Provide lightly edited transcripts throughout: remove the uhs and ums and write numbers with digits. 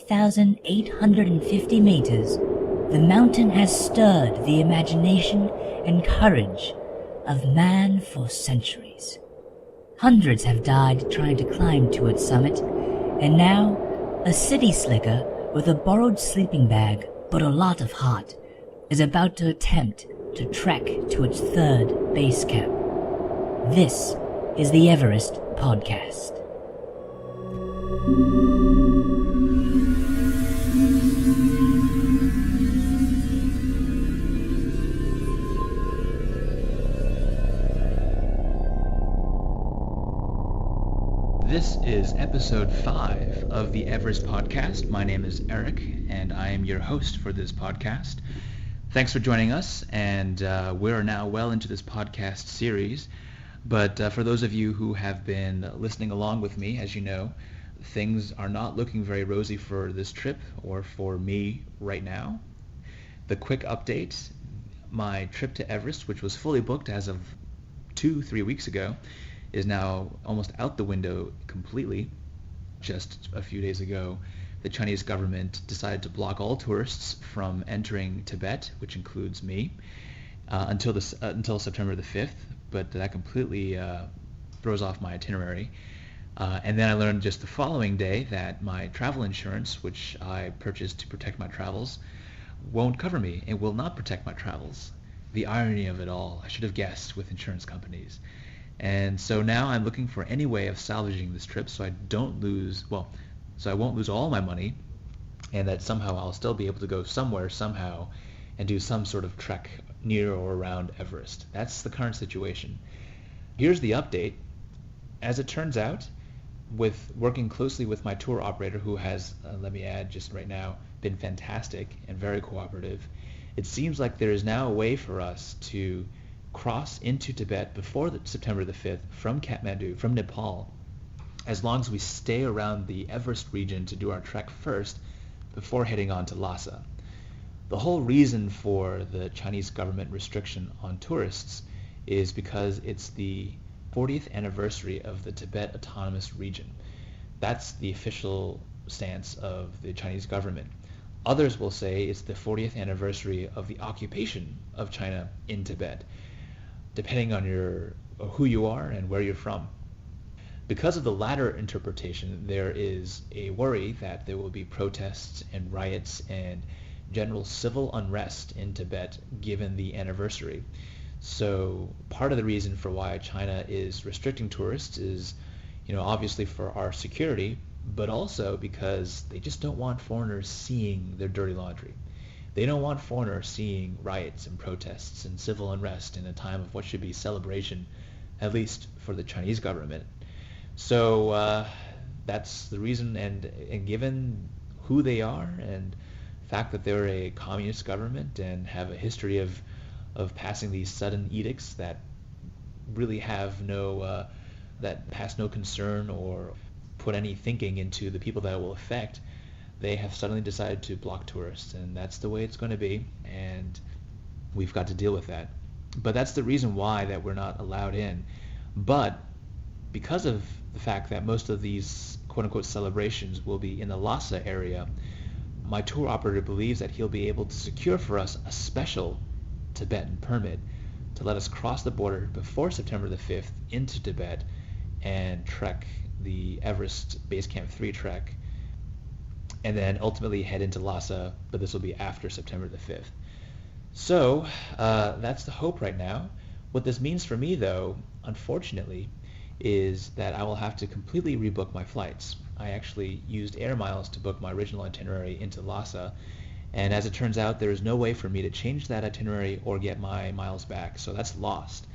8,850 meters, the mountain has stirred the imagination and courage of man for centuries. Hundreds have died trying to climb to its summit, and now a city slicker with a borrowed sleeping bag but a lot of heart is about to attempt to trek to its third base camp. This is the Everest Podcast. This is episode 5 of the Everest Podcast. My name is Erick, and I am your host for this podcast. Thanks for joining us, and we're now well into this podcast series. But for those of you who have been listening along with me, as you know, things are not looking very rosy for this trip or for me right now. The quick update, my trip to Everest, which was fully booked as of 2-3 weeks ago, is now almost out the window completely. Just a few days ago, the Chinese government decided to block all tourists from entering Tibet, which includes me, until September the 5th, but that completely throws off my itinerary. And then I learned just the following day that my travel insurance, which I purchased to protect my travels, won't cover me. It will not protect my travels. The irony of it all, I should have guessed with insurance companies. And so now I'm looking for any way of salvaging this trip so I won't lose all my money, and that somehow I'll still be able to go somewhere somehow and do some sort of trek near or around Everest. That's the current situation. Here's the update. As it turns out, with working closely with my tour operator, who has, let me add just right now, been fantastic and very cooperative, it seems like there is now a way for us to cross into Tibet before September the 5th from Kathmandu, from Nepal, as long as we stay around the Everest region to do our trek first before heading on to Lhasa. The whole reason for the Chinese government restriction on tourists is because it's the 40th anniversary of the Tibet Autonomous Region. That's the official stance of the Chinese government. Others will say it's the 40th anniversary of the occupation of China in Tibet, depending on who you are and where you're from. Because of the latter interpretation, there is a worry that there will be protests and riots and general civil unrest in Tibet given the anniversary. So part of the reason for why China is restricting tourists is, obviously for our security, but also because they just don't want foreigners seeing their dirty laundry. They don't want foreigners seeing riots and protests and civil unrest in a time of what should be celebration, at least for the Chinese government. So that's the reason, and given who they are and the fact that they're a communist government and have a history of passing these sudden edicts that really have that pass no concern or put any thinking into the people that it will affect, they have suddenly decided to block tourists, and that's the way it's going to be, and we've got to deal with that. But that's the reason why that we're not allowed in. But because of the fact that most of these quote-unquote celebrations will be in the Lhasa area, my tour operator believes that he'll be able to secure for us a special Tibetan permit to let us cross the border before September the 5th into Tibet and trek the Everest Base Camp 3 trek, and then ultimately head into Lhasa, but this will be after September the 5th. So that's the hope right now. What this means for me, though, unfortunately, is that I will have to completely rebook my flights. I actually used air miles to book my original itinerary into Lhasa, and as it turns out, there is no way for me to change that itinerary or get my miles back, so that's lost.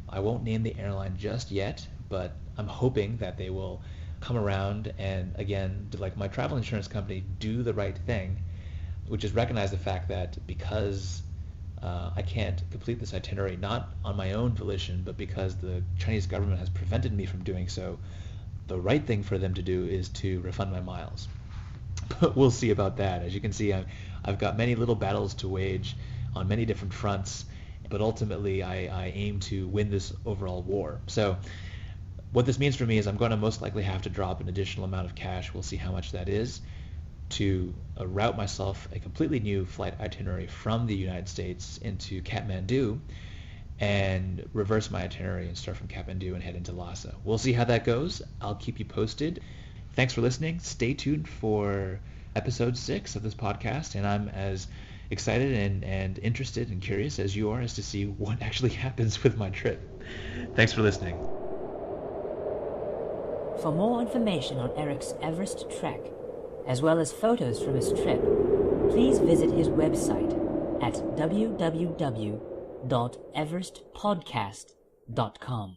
I won't name the airline just yet, but I'm hoping that they will come around and, again, like my travel insurance company, do the right thing, which is recognize the fact that because I can't complete this itinerary, not on my own volition, but because the Chinese government has prevented me from doing so, the right thing for them to do is to refund my miles. But we'll see about that. As you can see, I've got many little battles to wage on many different fronts, but ultimately I aim to win this overall war. So what this means for me is I'm going to most likely have to drop an additional amount of cash. We'll see how much that is. to route myself a completely new flight itinerary from the United States into Kathmandu and reverse my itinerary and start from Kathmandu and head into Lhasa. We'll see how that goes. I'll keep you posted. Thanks for listening. Stay tuned for episode 6 of this podcast, and I'm as excited and interested and curious as you are as to see what actually happens with my trip. Thanks for listening. For more information on Erick's Everest trek, as well as photos from his trip, please visit his website at www.everestpodcast.com.